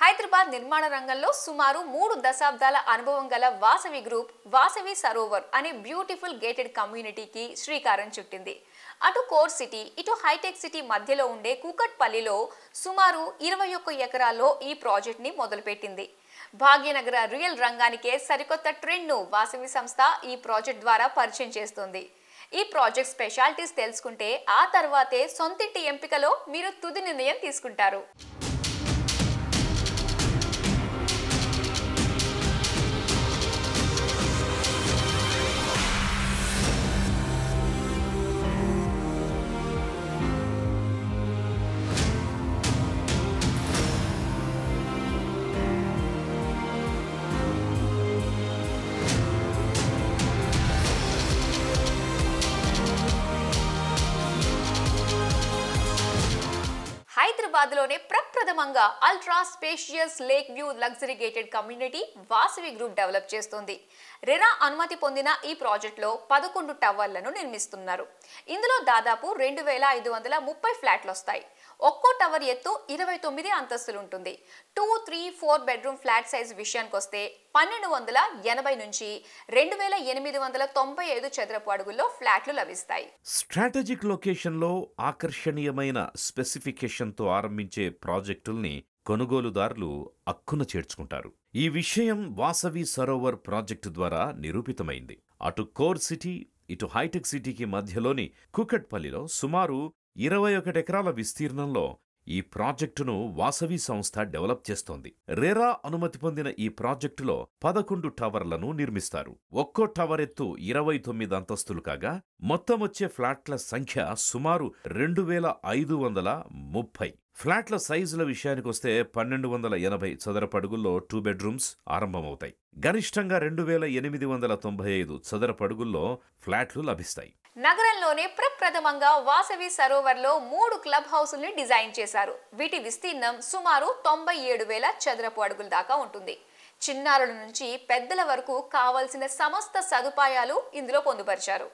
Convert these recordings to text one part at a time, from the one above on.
హైదరాబాద్ నిర్మాణ రంగంలో సుమారు 3 దశాబ్దాల అనుభవం గల వాసవి గ్రూప్ వాసవి సరోవర్ అనే బ్యూటిఫుల్ గేటెడ్ కమ్యూనిటీకి శ్రీకారం చుట్టింది. అటు కోర్ సిటీ, ఇటు హైటెక్ సిటీ మధ్యలో ఉండే కూకట్పల్లిలో సుమారు 21 ఎకరాల్లో ఈ ప్రాజెక్ట్ ని మొదలుపెట్టింది. భాగ్యనగర రియల్ రంగానికే సరికొత్త ట్రెండ్ ను వాసవి సంస్థ ఈ ప్రాజెక్ట్ ద్వారా పరిచయం చేస్తుంది. ఈ ప్రాజెక్ట్ స్పెషాలిటీస్ తెలుసుకుంటే ఆ తర్వాతే సొంతింటి ఎంపికలో మీరు తుది నిర్ణయం తీసుకుంటారు. హైదరాబాద్లోనే ప్రప్రథమంగా ultra spacious lake view luxury gated community Vasavi group develop చేస్తుంది. రెరా అనుమతి పొందిన ఈ ప్రాజెక్టులో 11 టవర్లను నిర్మిస్తున్నారు. ఇందులో దాదాపు 2530 ఫ్లాట్లు వస్తాయి. ఒక్కో టవర్ ఎత్తు 29 అంతస్తులు ఉంటుంది. 2, 3, 4 బెడ్రూమ్ ఫ్లాట్ సైజ్ విషయానికి వస్తే 1280 నుంచి 2895 చదరపు అడుగుల్లో ఫ్లాట్లు లభిస్తాయి. స్ట్రాటజిక్ లొకేషన్లో ఆకర్షణీయమైన స్పెసిఫికేషన్తో ఆరంభించే ప్రాజెక్టుల్ని కొనుగోలుదారులు అక్కున చేర్చుకుంటారు. ఈ విషయం వాసవి సరోవర్ ప్రాజెక్టు ద్వారా నిరూపితమైంది. అటు కోర్ సిటీ, ఇటు హైటెక్ సిటీకి మధ్యలోని కూకట్పల్లిలో సుమారు 21 ఎకరాల విస్తీర్ణంలో ఈ ప్రాజెక్టును వాసవి సంస్థ డెవలప్ చేస్తోంది. రెరా అనుమతి పొందిన ఈ ప్రాజెక్టులో 11 టవర్లను నిర్మిస్తారు. ఒక్కో టవర్ ఎత్తు 29 అంతస్తులు కాగా మొత్తం వచ్చే ఫ్లాట్ల సంఖ్య సుమారు 2530. ఫ్లాట్ల సైజుల విషయానికొస్తే 1280 చదరపడుగుల్లో 2 బెడ్రూమ్స్ ఆరంభమవుతాయి. గరిష్టంగా 2895 చదరపడుగుల్లో ఫ్లాట్లు లభిస్తాయి. నగరంలోనే ప్రప్రథమంగా వాసవి సరోవర్లో 3 క్లబ్ హౌసుల్ని డిజైన్ చేశారు. వీటి విస్తీర్ణం సుమారు 97,000 చదరపు అడుగుల దాకా ఉంటుంది. చిన్నారుల నుంచి పెద్దల వరకు కావలసిన సమస్త సదుపాయాలు ఇందులో పొందుపరిచారు.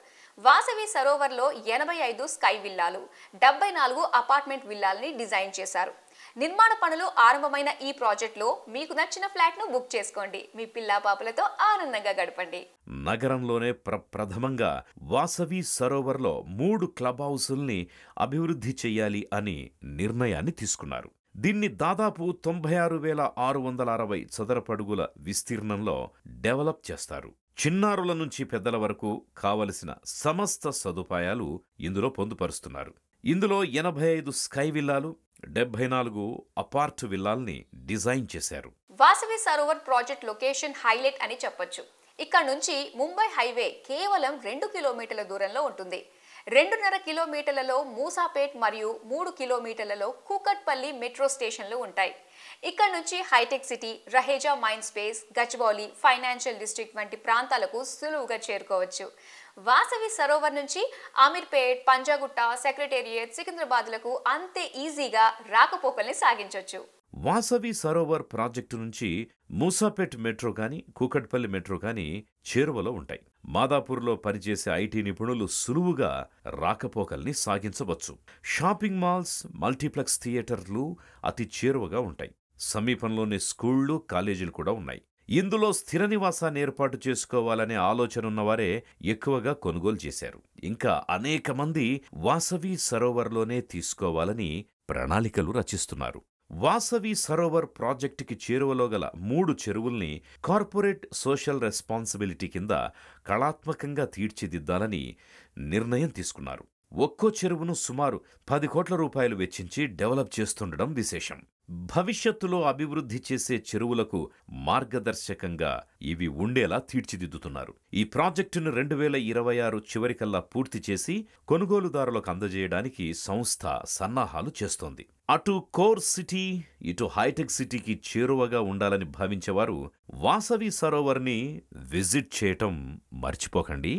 వాసవి సరోవర్లో 85 స్కై విల్లాలు, 74 అపార్ట్మెంట్ విల్లాల్ని డిజైన్ చేశారు. నిర్మాణ పనులు ఆరంభమైన ఈ ప్రాజెక్టులో మీకు నచ్చిన ఫ్లాట్ ను బుక్ చేసుకోండి. మీ పిల్లా పాపలతో ఆనందంగా గడపండి. నగరంలోనే ప్రప్రథమంగా వాసవి సరోవర్లో 3 క్లబ్ హౌసుల్ని అభివృద్ధి చెయ్యాలి అని నిర్ణయాన్ని తీసుకున్నారు. దీన్ని దాదాపు 96,660 చదరపడుగుల విస్తీర్ణంలో డెవలప్ చేస్తారు. చిన్నారుల నుంచి పెద్దల వరకు కావలసిన సమస్త సదుపాయాలు ఇందులో పొందుపరుస్తున్నారు. ఇందులో 85 స్కై విల్లాలు, 74 అపార్ట్ విల్లాల్ని డిజైన్ చేశారు. Vasavi Sarovar project location highlight అని చెప్పొచ్చు. ఇక్కడ నుంచి ముంబై హైవే కేవలం 2 కిలోమీటర్ల దూరంలో ఉంటుంది. 2.5 కిలోమీటర్లలో మూసాపేట్ మరియు 3 కిలోమీటర్లలో కూకట్పల్లి మెట్రో స్టేషన్లు ఉంటాయి. ఇక్కడ నుంచి హైటెక్ City, Raheja mind space, Gachibowli, financial district వంటి ప్రాంతాలకు సులువుగా చేరుకోవచ్చు. వాసవి సరోవర్ నుంచి అమీర్పేట్, పంజాగుట్ట, సెక్రటేరియట్, సికింద్రాబాద్లకు అంతే ఈజీగా రాకపోకల్ని సాగించొచ్చు. వాసవి సరోవర్ ప్రాజెక్టు నుంచి మూసాపేట్ మెట్రో కానీ, కూకట్పల్లి మెట్రో కానీ చేరువలో ఉంటాయి. మాదాపూర్లో పనిచేసే ఐటీ నిపుణులు సులువుగా రాకపోకల్ని సాగించవచ్చు. షాపింగ్ మాల్స్, మల్టీప్లెక్స్ థియేటర్లు అతి చేరువగా ఉంటాయి. సమీపంలోనే స్కూళ్లు, కాలేజీలు కూడా ఉన్నాయి. ఇందులో స్థిర నివాసాన్ని ఏర్పాటు చేసుకోవాలనే ఆలోచన ఉన్నవారే ఎక్కువగా కొనుగోలు చేశారు. ఇంకా అనేక మంది వాసవి సరోవర్లోనే తీసుకోవాలని ప్రణాళికలు రచిస్తున్నారు. వాసవి సరోవర్ ప్రాజెక్టుకి చేరువలో గల 3 చెరువుల్ని కార్పొరేట్ సోషల్ రెస్పాన్సిబిలిటీ కింద కళాత్మకంగా తీర్చిదిద్దాలని నిర్ణయం తీసుకున్నారు. ఒక్కో చెరువును సుమారు 10 కోట్ల రూపాయలు వెచ్చించి డెవలప్ చేస్తుండడం విశేషం. భవిష్యత్తులో అభివృద్ధి చేసే చెరువులకు మార్గదర్శకంగా ఇవి ఉండేలా తీర్చిదిద్దుతున్నారు. ఈ ప్రాజెక్టును 2026 చివరికల్లా పూర్తి చేసి కొనుగోలుదారులకు అందజేయడానికి సంస్థ సన్నాహాలు చేస్తోంది. అటు కోర్ సిటీ, ఇటు హైటెక్ సిటీకి చేరువగా ఉండాలని భావించేవారు వాసవి సరోవర్ని విజిట్ చేయటం మర్చిపోకండి.